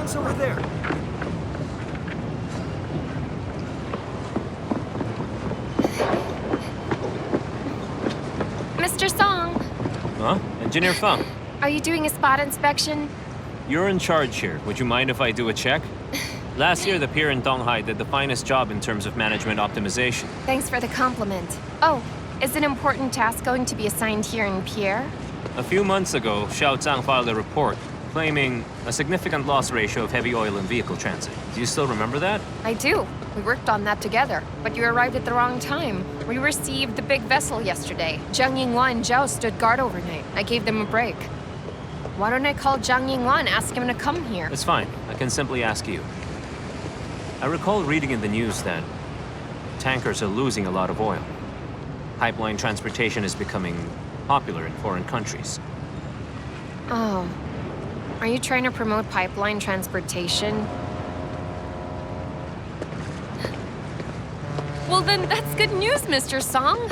What's over there? Mr. Song! Huh? Engineer Feng, Are you doing a spot inspection? you're in charge here. Would you mind if I do a check? Last year, the pier in Donghai did the finest job in terms of management optimization. Thanks for the compliment. Oh, is an important task going to be assigned here in Pierre? A few months ago, Xiao Zhang filed a report claiming a significant loss ratio of heavy oil in vehicle transit. Do you still remember that? I do. We worked on that together, but you arrived at the wrong time. We received the big vessel yesterday. Zhang Yinghua and Zhao stood guard overnight. I gave them a break. Why don't I call Zhang Yinghua and ask him to come here? It's fine. I can simply ask you. I recall reading in the news that tankers are losing a lot of oil. Pipeline transportation is becoming popular in foreign countries. Oh. Are you trying to promote pipeline transportation? Well then, that's good news, Mr. Song.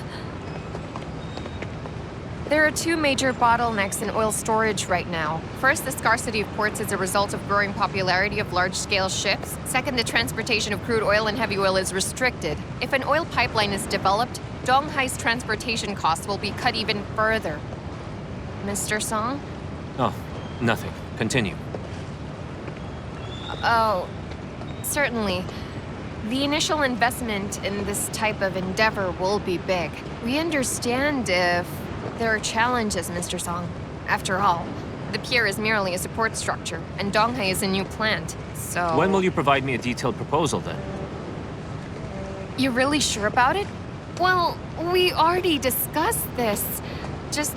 There are two major bottlenecks in oil storage right now. First, the scarcity of ports is a result of growing popularity of large-scale ships. Second, the transportation of crude oil and heavy oil is restricted. If an oil pipeline is developed, Donghai's transportation costs will be cut even further. Mr. Song? Oh, nothing. Continue. Oh, certainly. The initial investment in this type of endeavor will be big. We understand if there are challenges, Mr. Song. After all, the pier is merely a support structure, and Donghai is a new plant, so... When will you provide me a detailed proposal, then? You really sure about it? Well, we already discussed this. Just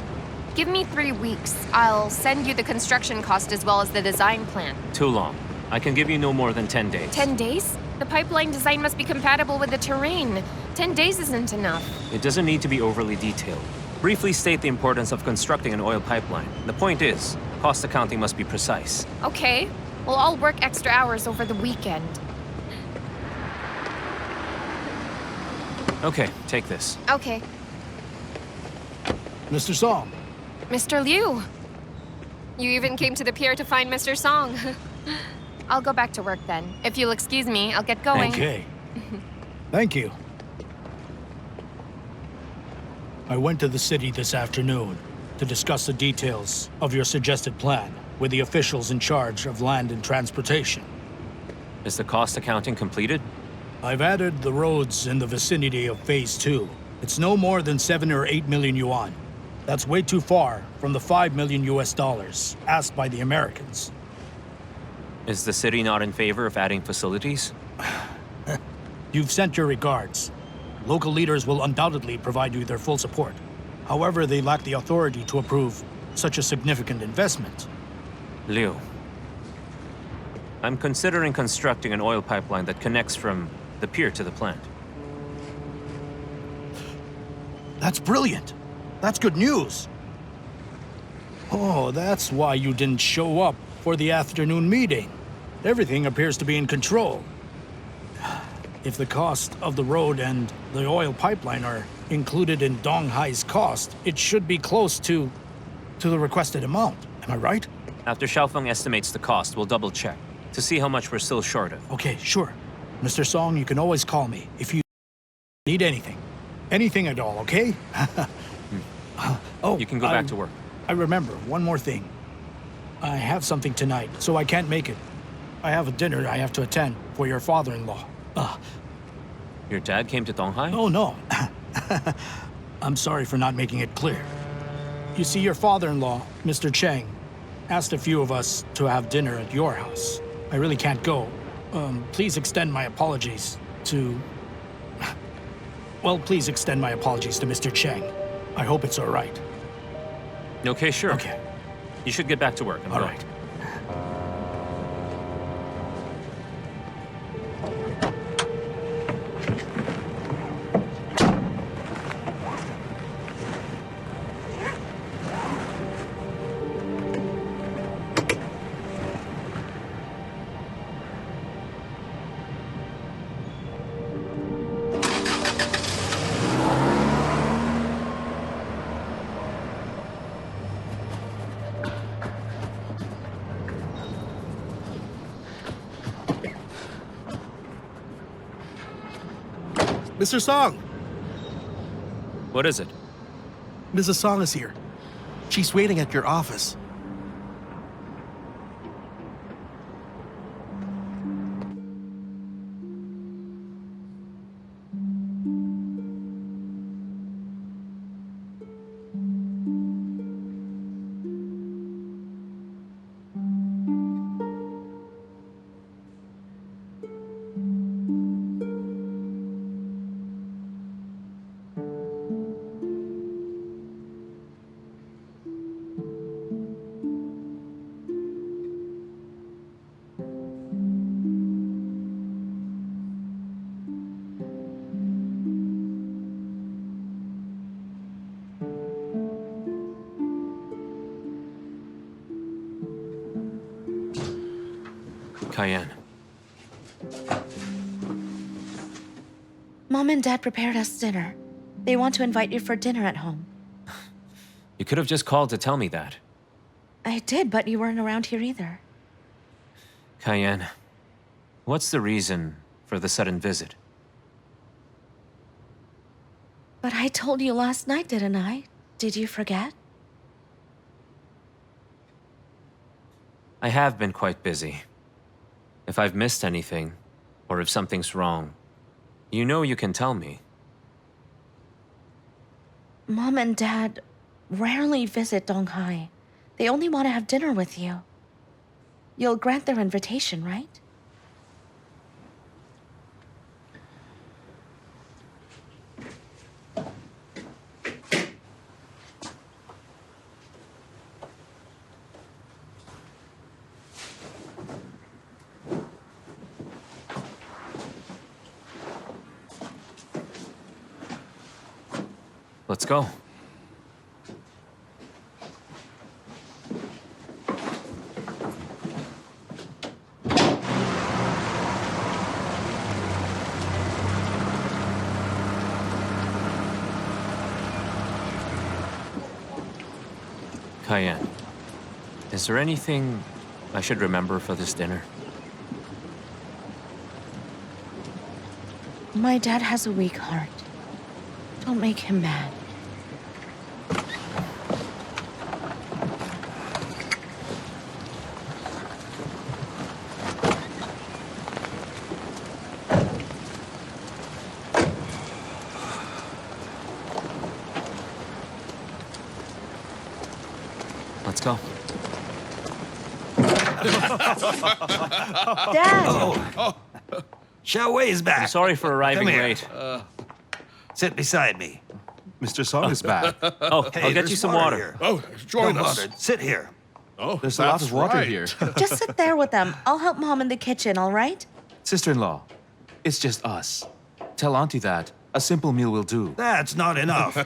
give me 3 weeks. I'll send you the construction cost as well as the design plan. Too long. I can give you no more than 10 days. 10 days? The pipeline design must be compatible with the terrain. 10 days isn't enough. It doesn't need to be overly detailed. Briefly state the importance of constructing an oil pipeline. The point is, cost accounting must be precise. Okay. Well, I'll work extra hours over the weekend. Okay, take this. Okay. Mr. Song. Mr. Liu. You even came to the pier to find Mr. Song. I'll go back to work then. If you'll excuse me, I'll get going. Okay. Thank you. I went to the city this afternoon to discuss the details of your suggested plan with the officials in charge of land and transportation. Is the cost accounting completed? I've added the roads in the vicinity of Phase 2. It's no more than 7 or 8 million yuan. That's way too far from the 5 million US dollars asked by the Americans. Is the city not in favor of adding facilities? You've sent your regards. Local leaders will undoubtedly provide you their full support. However, they lack the authority to approve such a significant investment. Liu, I'm considering constructing an oil pipeline that connects from the pier to the plant. That's brilliant. That's good news. Oh, that's why you didn't show up for the afternoon meeting. Everything appears to be in control. If the cost of the road and the oil pipeline are included in Donghai's cost, it should be close to the requested amount. Am I right? After Xiaofeng estimates the cost, we'll double-check to see how much we're still short of. Okay, sure. Mr. Song, you can always call me if you need anything. Anything at all, okay? Oh, You can go back to work. I remember, one more thing. I have something tonight, so I can't make it. I have a dinner I have to attend for your father-in-law. Your dad came to Donghai? Oh, no. I'm sorry for not making it clear. You see, your father-in-law, Mr. Cheng, asked a few of us to have dinner at your house. I really can't go. Please extend my apologies to... Well, please extend my apologies to Mr. Cheng. I hope it's all right. Okay, sure. Okay. You should get back to work. I'm All going. right. Mr. Song! What is it? Mrs. Song is here. She's waiting at your office. Kaiyan. Mom and Dad prepared us dinner. They want to invite you for dinner at home. You could have just called to tell me that. I did, but you weren't around here either. Kaiyan, what's the reason for the sudden visit? But I told you last night, didn't I? Did you forget? I have been quite busy. If I've missed anything, or if something's wrong, you know you can tell me. Mom and Dad rarely visit Donghai. They only want to have dinner with you. You'll grant their invitation, right? Let's go. Kaiyan, is there anything I should remember for this dinner? My dad has a weak heart. Don't make him mad. Let's go. Dad! Xiaolei is back. I'm sorry for arriving Come here. late. Sit beside me. Mr. Song is back. Oh, Hey, I'll get there's you some water water. here. Oh, join Don't us. bother. Sit here. Oh, There's a lot of water here. Just sit there with them. I'll help Mom in the kitchen, all right? Sister-in-law, it's just us. Tell Auntie that a simple meal will do. That's not enough.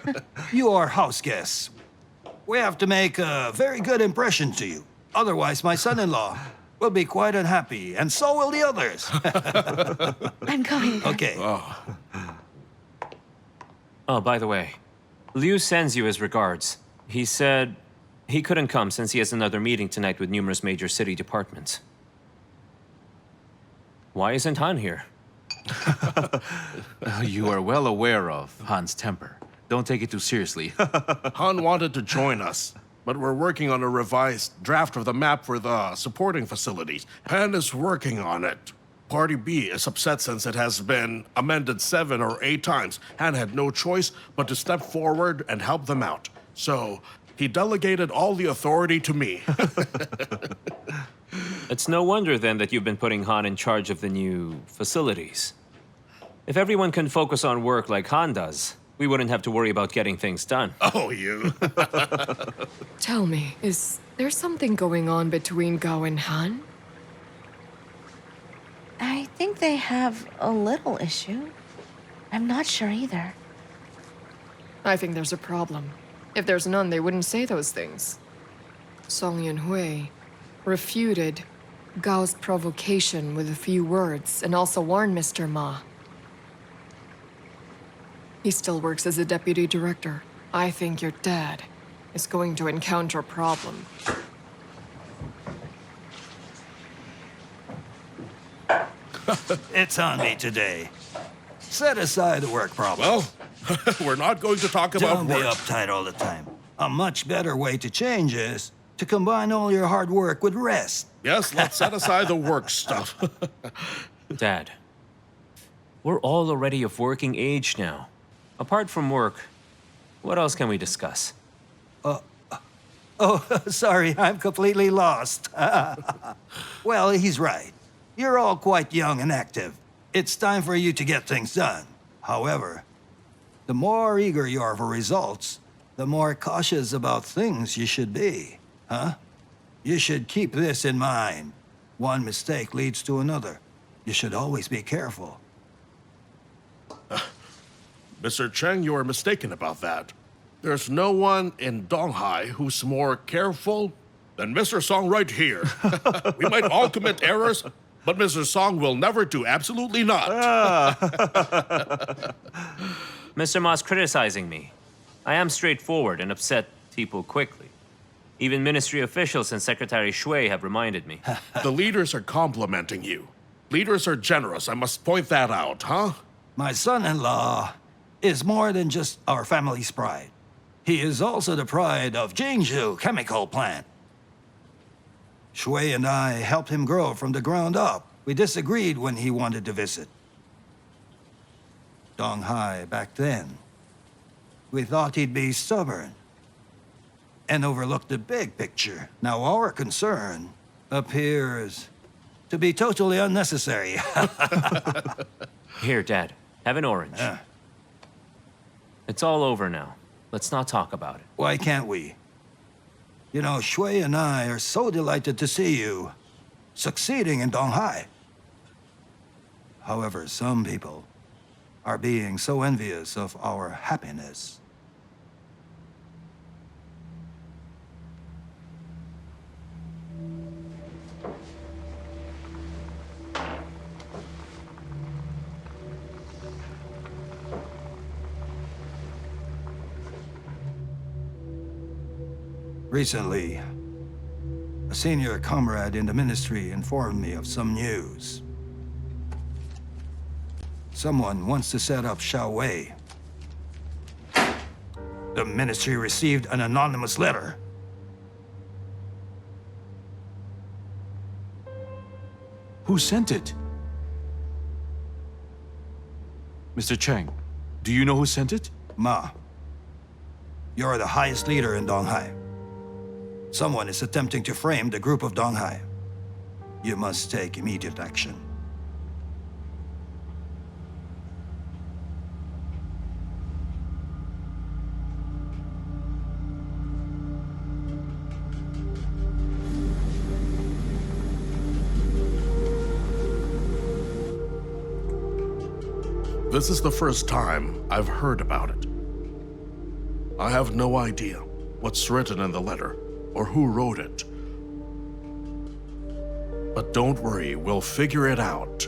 You are house guests. We have to make a very good impression to you. Otherwise, my son-in-law will be quite unhappy, and so will the others. I'm going. Okay. Oh, by the way, Liu sends you his regards. He said he couldn't come since he has another meeting tonight with numerous major city departments. Why isn't Han here? You are well aware of Han's temper. Don't take it too seriously. Han wanted to join us, but we're working on a revised draft of the map for the supporting facilities. Han is working on it. Party B is upset since it has been amended 7 or 8 times. Han had no choice but to step forward and help them out. So he delegated all the authority to me. It's no wonder then that you've been putting Han in charge of the new facilities. If everyone can focus on work like Han does, we wouldn't have to worry about getting things done. Oh, you. Tell me, is there something going on between Gao and Han? I think they have a little issue. I'm not sure either. I think there's a problem. If there's none, they wouldn't say those things. Song Yunhui refuted Gao's provocation with a few words and also warned Mr. Ma. He still works as a deputy director. I think your dad is going to encounter a problem. It's on me today. Set aside the work problem. Well, we're not going to talk about Don't be work. uptight all the time. A much better way to change is to combine all your hard work with rest. Yes, let's set aside the work stuff. Dad, we're all already of working age now. Apart from work, what else can we discuss? Oh, sorry, I'm completely lost. Well, he's right. You're all quite young and active. It's time for you to get things done. However, the more eager you are for results, the more cautious about things you should be, huh? You should keep this in mind. One mistake leads to another. You should always be careful. Mr. Cheng, you are mistaken about that. There's no one in Donghai who's more careful than Mr. Song right here. We might all commit errors, but Mr. Song will never do, absolutely not. Mr. Ma's criticizing me. I am straightforward and upset people quickly. Even ministry officials and Secretary Shui have reminded me. The leaders are complimenting you. Leaders are generous, I must point that out, huh? My son-in-law is more than just our family's pride. He is also the pride of Jiangsu Chemical Plant. Shui and I helped him grow from the ground up. We disagreed when he wanted to visit. Donghai back then. We thought he'd be stubborn and overlook the big picture. Now our concern appears to be totally unnecessary. Here, Dad, have an orange. It's all over now. Let's not talk about it. Why can't we? You know, Shui and I are so delighted to see you succeeding in Donghai. However, some people are being so envious of our happiness. Recently, a senior comrade in the ministry informed me of some news. Someone wants to set up Xiaolei. The ministry received an anonymous letter. Who sent it? Mr. Cheng, do you know who sent it? Ma, you're the highest leader in Donghai. Someone is attempting to frame the group of Donghai. You must take immediate action. This is the first time I've heard about it. I have no idea what's written in the letter or who wrote it. But don't worry, we'll figure it out.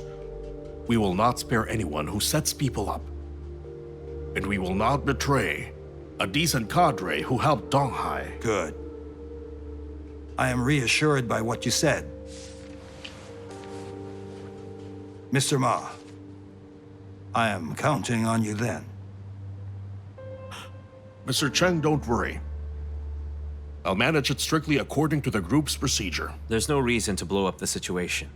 We will not spare anyone who sets people up. And we will not betray a decent cadre who helped Donghai. Good. I am reassured by what you said. Mr. Ma, I am counting on you then. Mr. Cheng, don't worry. I'll manage it strictly according to the group's procedure. There's no reason to blow up the situation.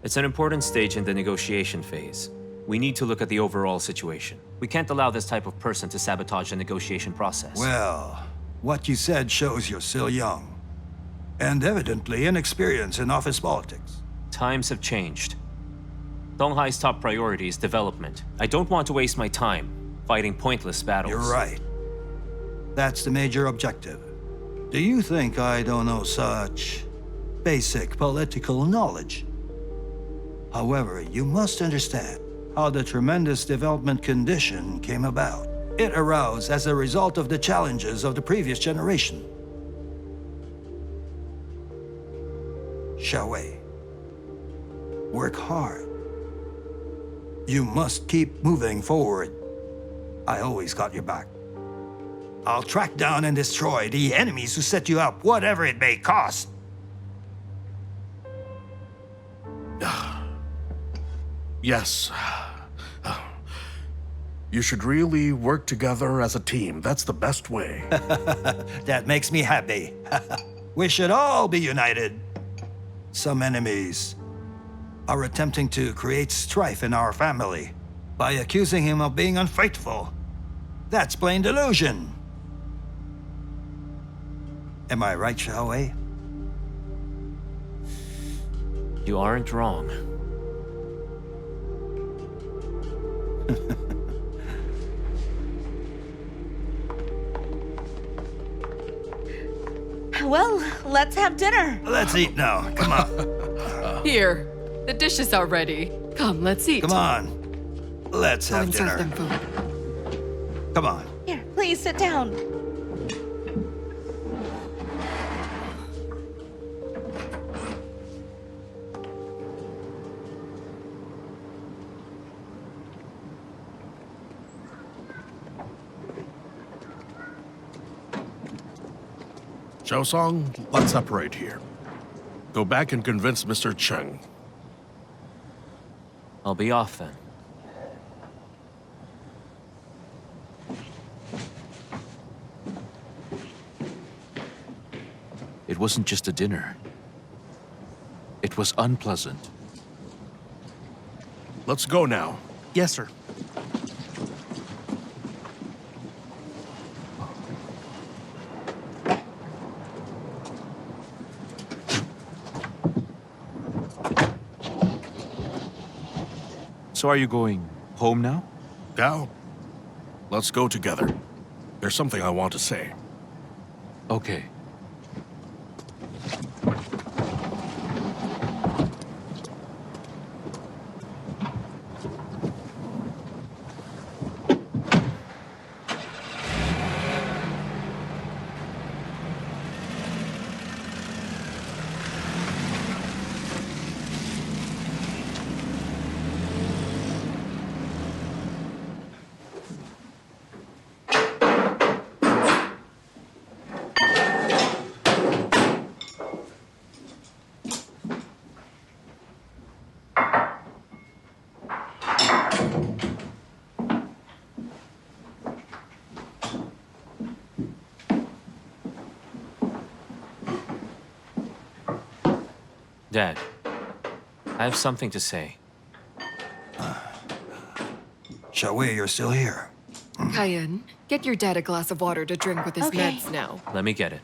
It's an important stage in the negotiation phase. We need to look at the overall situation. We can't allow this type of person to sabotage the negotiation process. Well, what you said shows you're still young, and evidently inexperienced in office politics. Times have changed. Donghai's top priority is development. I don't want to waste my time fighting pointless battles. You're right. That's the major objective. Do you think I don't know such basic political knowledge? However, you must understand how the tremendous development condition came about. It arose as a result of the challenges of the previous generation. Xiaolei, work hard. You must keep moving forward. I always got your back. I'll track down and destroy the enemies who set you up, whatever it may cost. Yes. You should really work together as a team. That's the best way. That makes me happy. We should all be united. Some enemies are attempting to create strife in our family by accusing him of being unfaithful. That's plain delusion. Am I right, Xiaolei? You aren't wrong. Well, let's have dinner. Let's eat now. Come on. Here, the dishes are ready. Come, let's eat. Come on. Let's Go have and serve dinner. them food. Come on. Here, please sit down. Song, let's separate here. Go back and convince Mr. Cheng. I'll be off then. It wasn't just a dinner. It was unpleasant. Let's go now. Yes, sir. So are you going home now? Gao, let's go together. There's something I want to say. Okay. Dad, I have something to say. Xiaolei, you're still here. Kaiyan, get your dad a glass of water to drink with his Okay. meds now. Let me get it.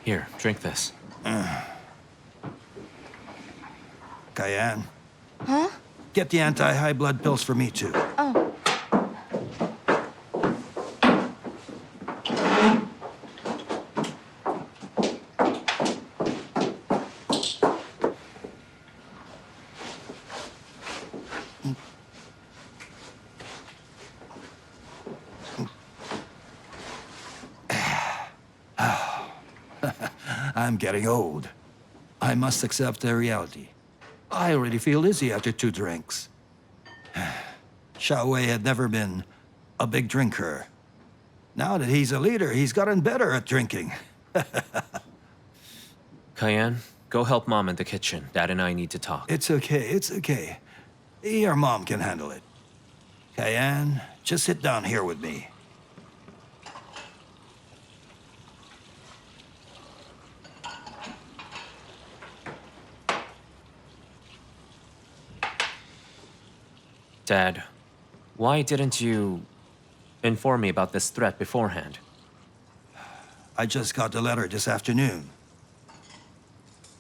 Here, drink this. Kaiyan, Huh? get the anti-high blood pills for me too. Oh. I'm getting old. I must accept the reality. I already feel dizzy after 2 drinks. Xiaolei had never been a big drinker. Now that he's a leader, he's gotten better at drinking. Kaiyan, go help Mom in the kitchen. Dad and I need to talk. It's okay. Your mom can handle it. Kaiyan, just sit down here with me. Dad, why didn't you inform me about this threat beforehand? I just got the letter this afternoon.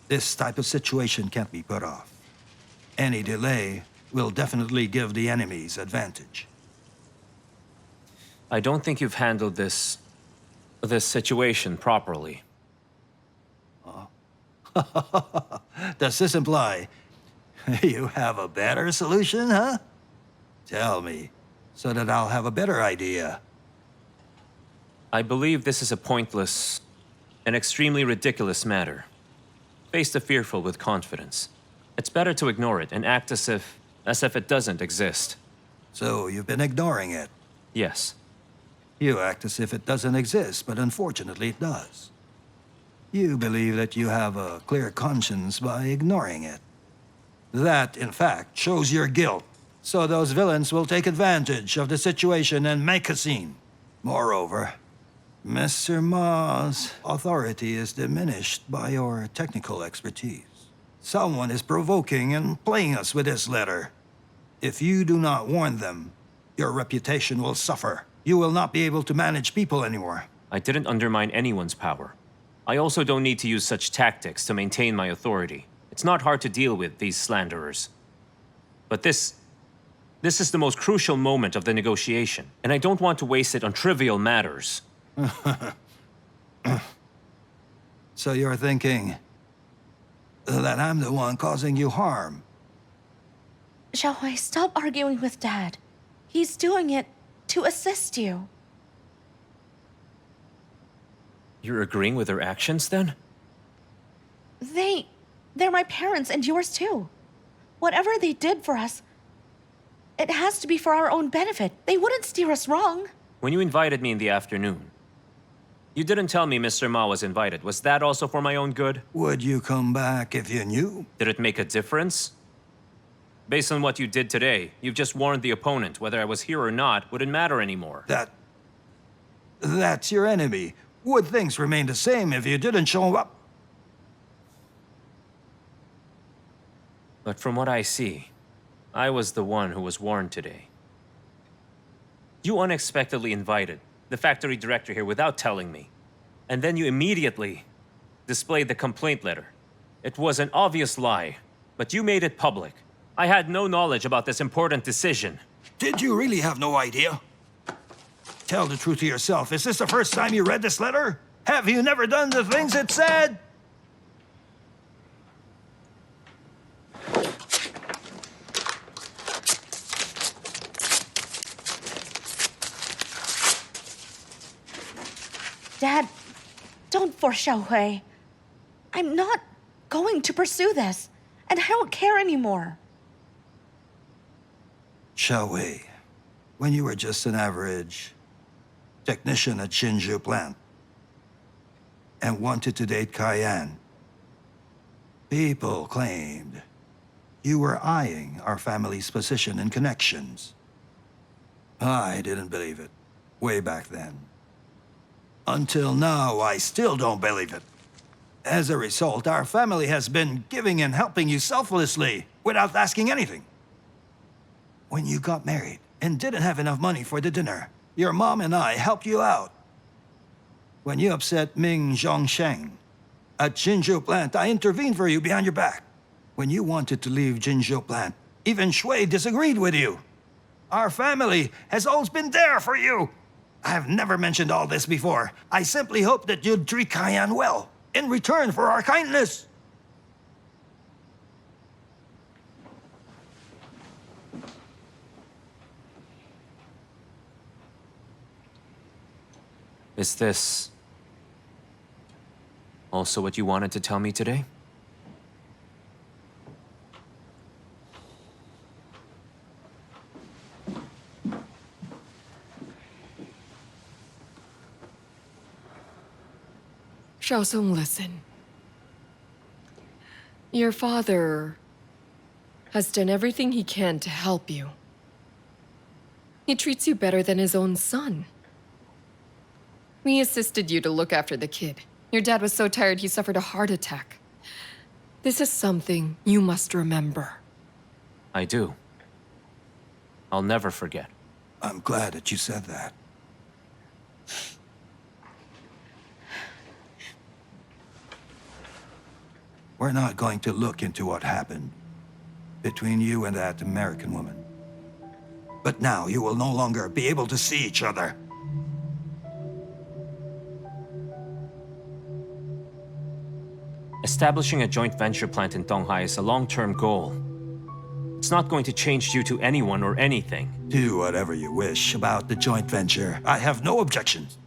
This type of situation can't be put off. Any delay will definitely give the enemies advantage. I don't think you've handled this situation properly. Does this imply you have a better solution, huh? Tell me, so that I'll have a better idea. I believe this is a pointless and extremely ridiculous matter. Face the fearful with confidence. It's better to ignore it and act as if As if it doesn't exist. So you've been ignoring it. Yes. You act as if it doesn't exist, but unfortunately it does. You believe that you have a clear conscience by ignoring it. That, in fact, shows your guilt. So those villains will take advantage of the situation and make a scene. Moreover, Mr. Ma's authority is diminished by your technical expertise. Someone is provoking and playing us with this letter. If you do not warn them, your reputation will suffer. You will not be able to manage people anymore. I didn't undermine anyone's power. I also don't need to use such tactics to maintain my authority. It's not hard to deal with these slanderers. But this is the most crucial moment of the negotiation, and I don't want to waste it on trivial matters. So you're thinking that I'm the one causing you harm? Xiaolei, stop arguing with Dad. He's doing it to assist you. You're agreeing with their actions, then? They're my parents and yours too. Whatever they did for us, it has to be for our own benefit. They wouldn't steer us wrong. When you invited me in the afternoon, you didn't tell me Mr. Ma was invited. Was that also for my own good? Would you come back if you knew? Did it make a difference? Based on what you did today, you've just warned the opponent. Whether I was here or not wouldn't matter anymore. That's your enemy. Would things remain the same if you didn't show up? But from what I see, I was the one who was warned today. You unexpectedly invited the factory director here without telling me. And then you immediately displayed the complaint letter. It was an obvious lie, but you made it public. I had no knowledge about this important decision. Did you really have no idea? Tell the truth to yourself. Is this the first time you read this letter? Have you never done the things it said? Dad, don't force Xiaolei. I'm not going to pursue this, and I don't care anymore. Xiaolei, when you were just an average technician at Hsinchu plant and wanted to date Kaiyan, people claimed you were eyeing our family's position and connections. I didn't believe it way back then. Until now, I still don't believe it. As a result, our family has been giving and helping you selflessly without asking anything. When you got married and didn't have enough money for the dinner, your mom and I helped you out. When you upset Ming Zhongsheng at Hsinchu plant, I intervened for you behind your back. When you wanted to leave Hsinchu plant, even Shui disagreed with you. Our family has always been there for you. I've never mentioned all this before. I simply hope that you'd treat Kaiyan well in return for our kindness. Is this also what you wanted to tell me today? Xiaosong, listen. Your father has done everything he can to help you. He treats you better than his own son. We assisted you to look after the kid. Your dad was so tired he suffered a heart attack. This is something you must remember. I do. I'll never forget. I'm glad that you said that. We're not going to look into what happened between you and that American woman. But now you will no longer be able to see each other. Establishing a joint venture plant in Donghai is a long-term goal. It's not going to change due to anyone or anything. Do whatever you wish about the joint venture. I have no objections.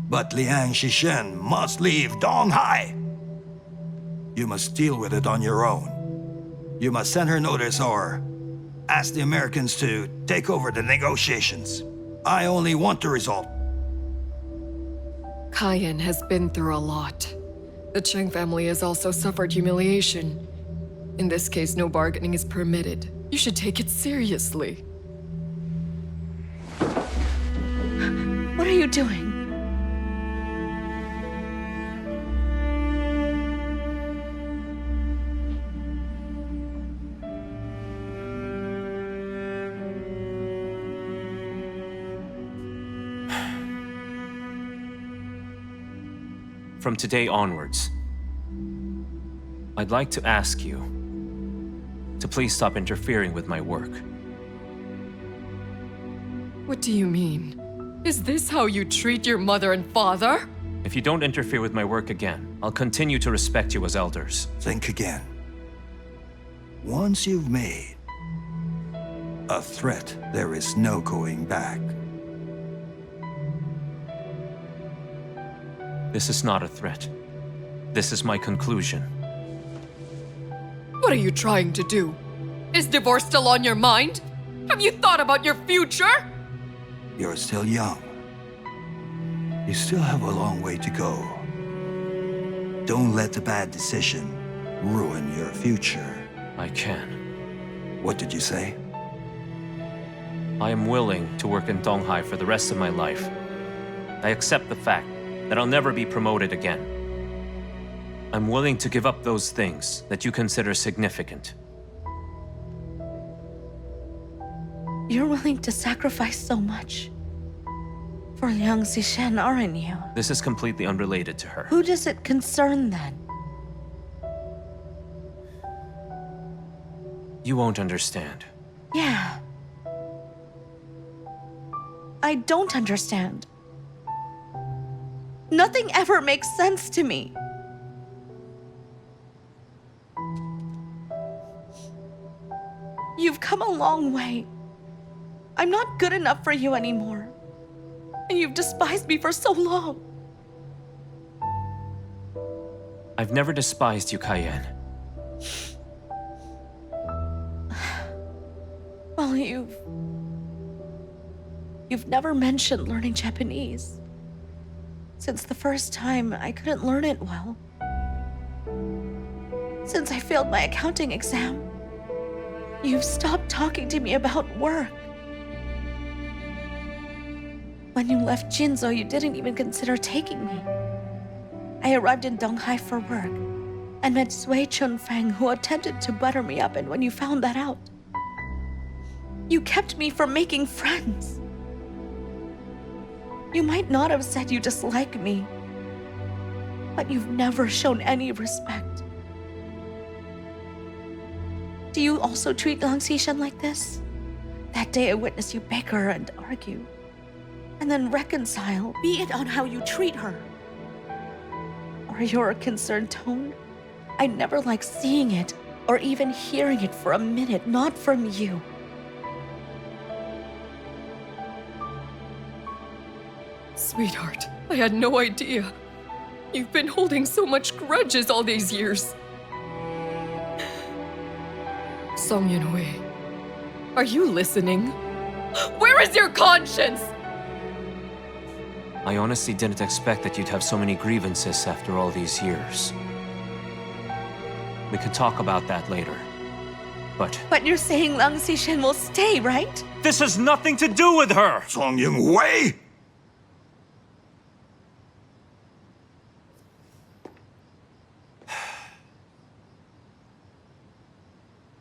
But Liang Sishen must leave Donghai. You must deal with it on your own. You must send her notice or ask the Americans to take over the negotiations. I only want the result. Kaiyan has been through a lot. The Cheng family has also suffered humiliation. In this case, no bargaining is permitted. You should take it seriously. What are you doing? From today onwards, I'd like to ask you to please stop interfering with my work. What do you mean? Is this how you treat your mother and father? If you don't interfere with my work again, I'll continue to respect you as elders. Think again. Once you've made a threat, there is no going back. This is not a threat. This is my conclusion. What are you trying to do? Is divorce still on your mind? Have you thought about your future? You're still young. You still have a long way to go. Don't let the bad decision ruin your future. I can. What did you say? I am willing to work in Donghai for the rest of my life. I accept the fact that I'll never be promoted again. I'm willing to give up those things that you consider significant. You're willing to sacrifice so much for Liang Sishen, aren't you? This is completely unrelated to her. Who does it concern then? You won't understand. Yeah. I don't understand. Nothing ever makes sense to me. You've come a long way. I'm not good enough for you anymore. And you've despised me for so long. I've never despised you, Kaiyan. Well, you've never mentioned learning Japanese. Since the first time, I couldn't learn it well. Since I failed my accounting exam, you've stopped talking to me about work. When you left Jinzhou, you didn't even consider taking me. I arrived in Donghai for work and met Wei Chunhong, who attempted to butter me up, and when you found that out, you kept me from making friends. You might not have said you dislike me, but you've never shown any respect. Do you also treat Liang Sishen like this? That day I witnessed you bicker and argue, and then reconcile, be it on how you treat her. Or your concerned tone? I never like seeing it or even hearing it for a minute, not from you. Sweetheart, I had no idea. You've been holding so much grudges all these years. Song Yunhui, are you listening? Where is your conscience? I honestly didn't expect that you'd have so many grievances after all these years. We could talk about that later. But you're saying Liang Sishen will stay, right? this has nothing to do with her! Song Yunhui!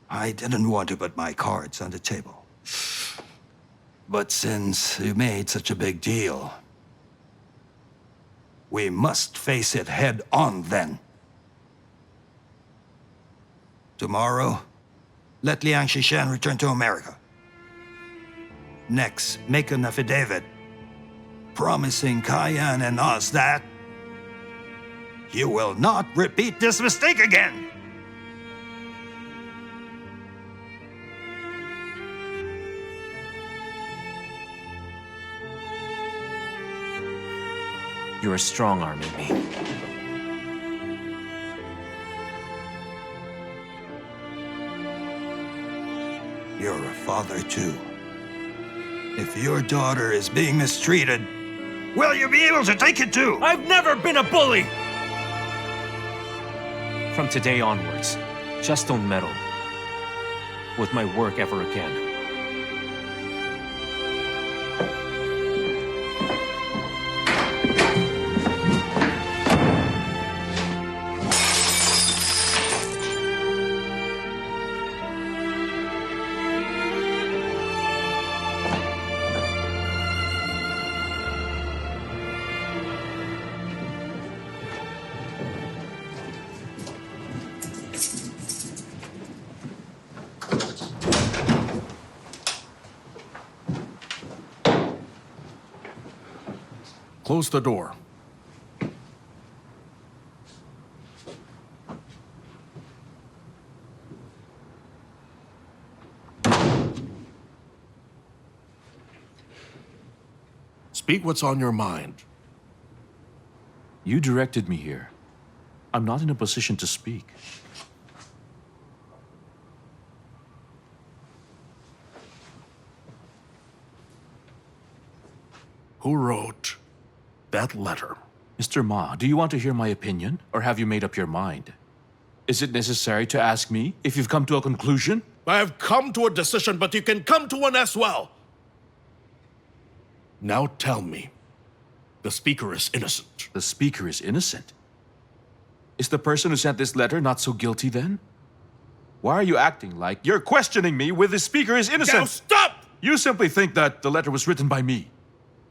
I didn't want to put my cards on the table. But since you made such a big deal, we must face it head on then. Tomorrow, let Liang Sishen return to America. Next, make an affidavit promising Kaiyan and us that you will not repeat this mistake again. You're a strong-arming me. you're a father too. If your daughter is being mistreated, will you be able to take it too? I've never been a bully! From today onwards, just don't meddle with my work ever again. Close the door. Speak what's on your mind. You directed me here. I'm not in a position to speak. Who wrote that letter? Mr. Ma, do you want to hear my opinion, or have you made up your mind? Is it necessary to ask me if you've come to a conclusion? I have come to a decision, but you can come to one as well. Now tell me, the speaker is innocent. The speaker is innocent? Is the person who sent this letter not so guilty then? Why are you acting like you're questioning me with the speaker is innocent? Now stop! You simply think that the letter was written by me.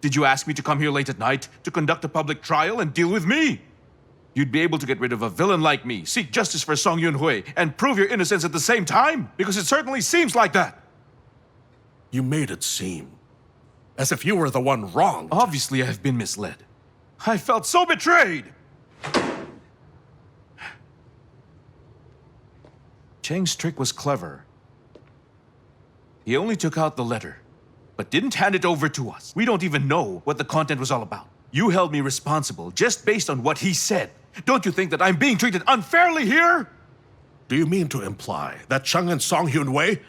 Did you ask me to come here late at night to conduct a public trial and deal with me? You'd be able to get rid of a villain like me, seek justice for Song Yunhui, and prove your innocence at the same time? Because it certainly seems like that. You made it seem as if you were the one wronged. Obviously, I've been misled. I felt so betrayed! Cheng's trick was clever. He only took out the letter, but didn't hand it over to us. We don't even know what the content was all about. You held me responsible just based on what he said. Don't you think that I'm being treated unfairly here? Do you mean to imply that Cheng and Song Yunhui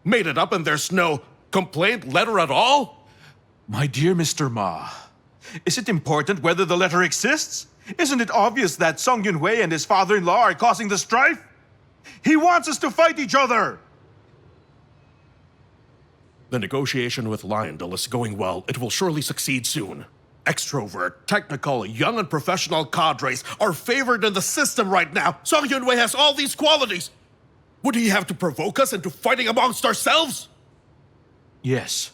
made it up and there's no complaint letter at all? My dear Mr. Ma, is it important whether the letter exists? Isn't it obvious that Song Yunhui and his father-in-law are causing the strife? He wants us to fight each other! The negotiation with Lionel is going well. It will surely succeed soon. Extrovert, technical, young and professional cadres are favored in the system right now. Song Yunhui has all these qualities. Would he have to provoke us into fighting amongst ourselves? Yes.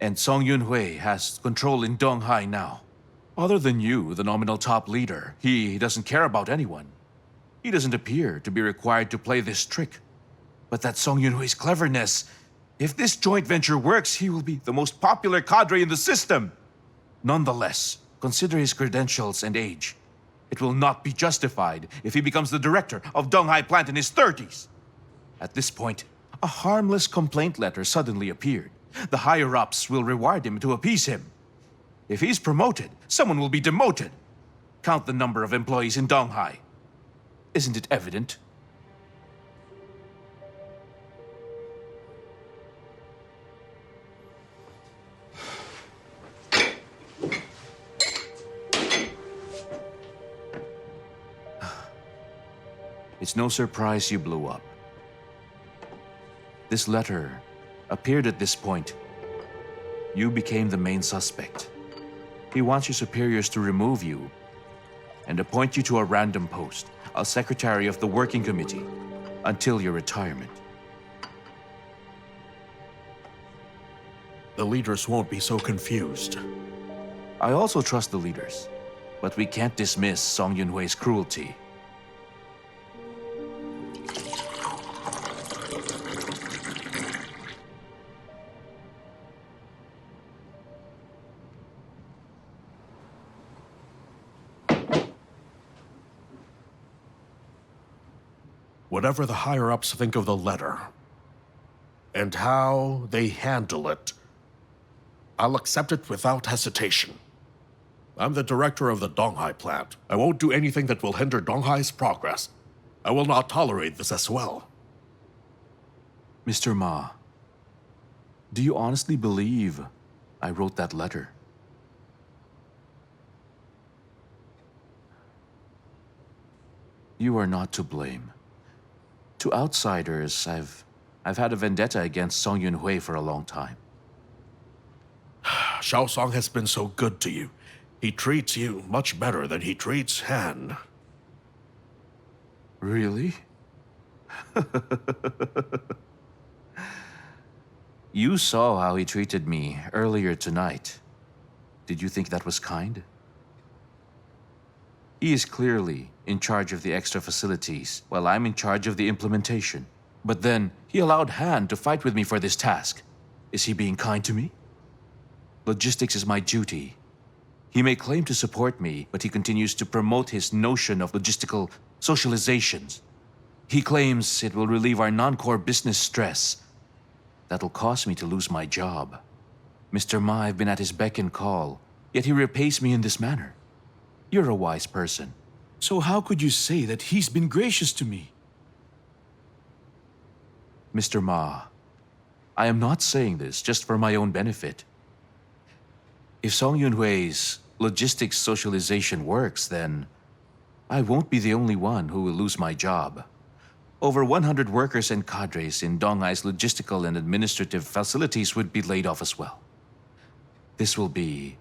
And Song Yunhui has control in Donghai now. Other than you, the nominal top leader, he doesn't care about anyone. He doesn't appear to be required to play this trick. But that Song Yunhui's cleverness, if this joint venture works, he will be the most popular cadre in the system. Nonetheless, consider his credentials and age. It will not be justified if he becomes the director of Donghai plant in his 30s. At this point, a harmless complaint letter suddenly appeared. The higher-ups will reward him to appease him. If he's promoted, someone will be demoted. Count the number of employees in Donghai. Isn't it evident? It's no surprise you blew up. This letter appeared at this point. You became the main suspect. He wants your superiors to remove you and appoint you to a random post, a secretary of the working committee, until your retirement. The leaders won't be so confused. I also trust the leaders, but we can't dismiss Song Yunhui's cruelty. Whatever the higher-ups think of the letter, and how they handle it, I'll accept it without hesitation. I'm the director of the Donghai plant. I won't do anything that will hinder Donghai's progress. I will not tolerate this as well. Mr. Ma, do you honestly believe I wrote that letter? You are not to blame. To outsiders, I've had a vendetta against Song Yunhui for a long time. Xiao Song has been so good to you. He treats you much better than he treats Han. Really? You saw how he treated me earlier tonight. Did you think that was kind? He is clearly in charge of the extra facilities, while I'm in charge of the implementation. But then, he allowed Han to fight with me for this task. Is he being kind to me? Logistics is my duty. He may claim to support me, but he continues to promote his notion of logistical socializations. He claims it will relieve our non-core business stress. That'll cause me to lose my job. Mr. Ma, I've been at his beck and call, yet he repays me in this manner. You're a wise person. So how could you say that he's been gracious to me? Mr. Ma, I am not saying this just for my own benefit. If Song Yunhui's logistics socialization works, then I won't be the only one who will lose my job. Over 100 workers and cadres in Donghai's logistical and administrative facilities would be laid off as well. This will be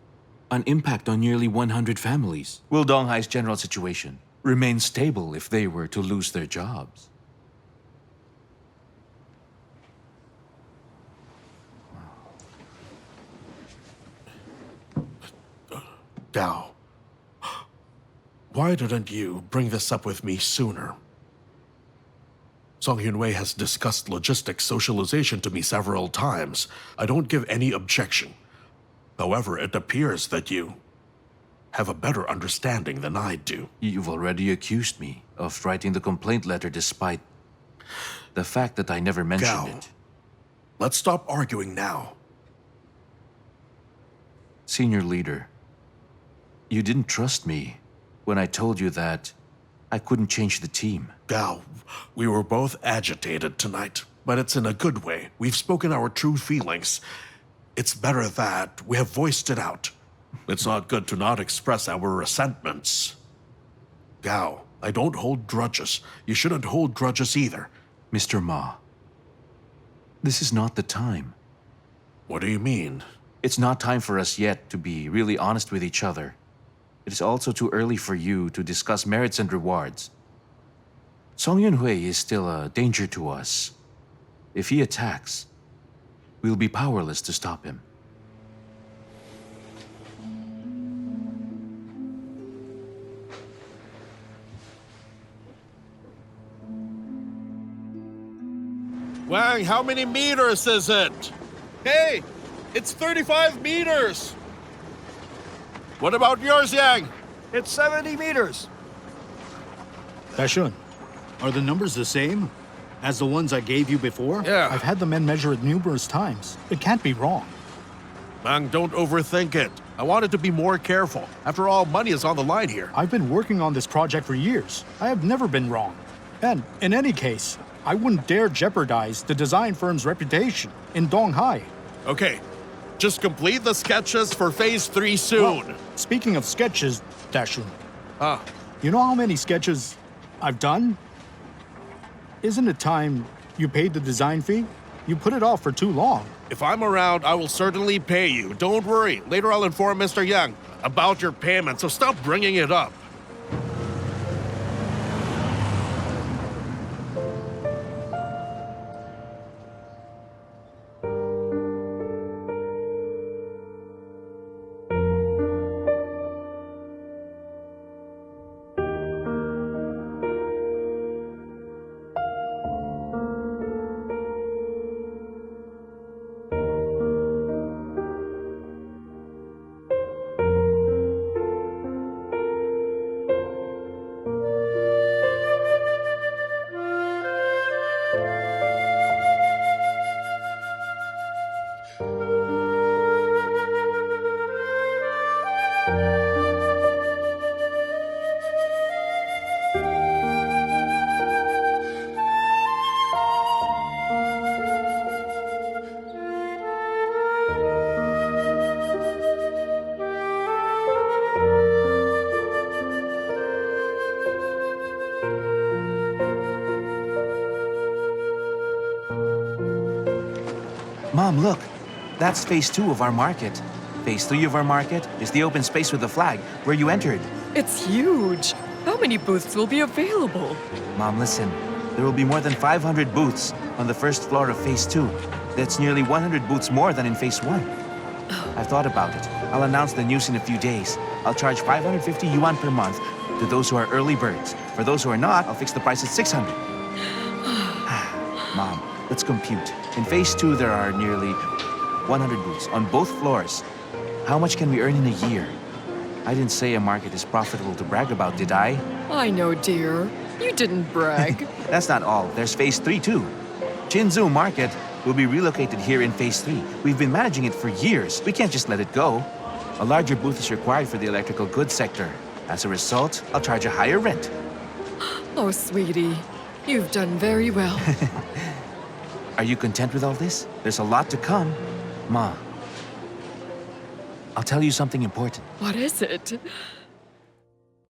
An impact on nearly 100 families. Will Donghai's general situation remain stable if they were to lose their jobs? Gao, why didn't you bring this up with me sooner? Song Yunhui has discussed logistics socialization to me several times. I don't give any objection. However, it appears that you have a better understanding than I do. You've already accused me of writing the complaint letter despite the fact that I never mentioned Gao, it. let's stop arguing now. Senior leader, you didn't trust me when I told you that I couldn't change the team. Gao, we were both agitated tonight, but it's in a good way. We've spoken our true feelings. It's better that we have voiced it out. It's not good to not express our resentments. Gao, I don't hold grudges. You shouldn't hold grudges either. Mr. Ma, this is not the time. What do you mean? It's not time for us yet to be really honest with each other. It is also too early for you to discuss merits and rewards. Song Yunhui is still a danger to us. If he attacks, we'll be powerless to stop him. Wang, how many meters is it? Hey, it's 35 meters! What about yours, Yang? It's 70 meters. Dashun, are the numbers the same as the ones I gave you before? Yeah. I've had the men measure it numerous times. It can't be wrong. Wang, don't overthink it. I wanted to be more careful. After all, money is on the line here. I've been working on this project for years. I have never been wrong. And in any case, I wouldn't dare jeopardize the design firm's reputation in Donghai. Okay, just complete the sketches for Phase 3 soon. Well, speaking of sketches, Dashun, Ah, you know how many sketches I've done? Isn't it time you paid the design fee? You put it off for too long. if I'm around, I will certainly pay you. Don't worry. Later I'll inform Mr. Yang about your payment, so stop bringing it up. Mom, look. That's phase 2 of our market. Phase 3 of our market is the open space with the flag, where you entered. It's huge. How many booths will be available? Mom, listen. There will be more than 500 booths on the first floor of phase 2. That's nearly 100 booths more than in phase 1. I've thought about it. I'll announce the news in a few days. I'll charge 550 yuan per month to those who are early birds. For those who are not, I'll fix the price at 600. Mom, let's compute. In phase 2, there are nearly 100 booths on both floors. How much can we earn in a year? I didn't say a market is profitable to brag about, did I? I know, dear. You didn't brag. That's not all. There's phase 3 too. Chinzu Market will be relocated here in phase 3. We've been managing it for years. We can't just let it go. A larger booth is required for the electrical goods sector. As a result, I'll charge a higher rent. Oh, sweetie. You've done very well. Are you content with all this? There's a lot to come. Ma, I'll tell you something important. What is it?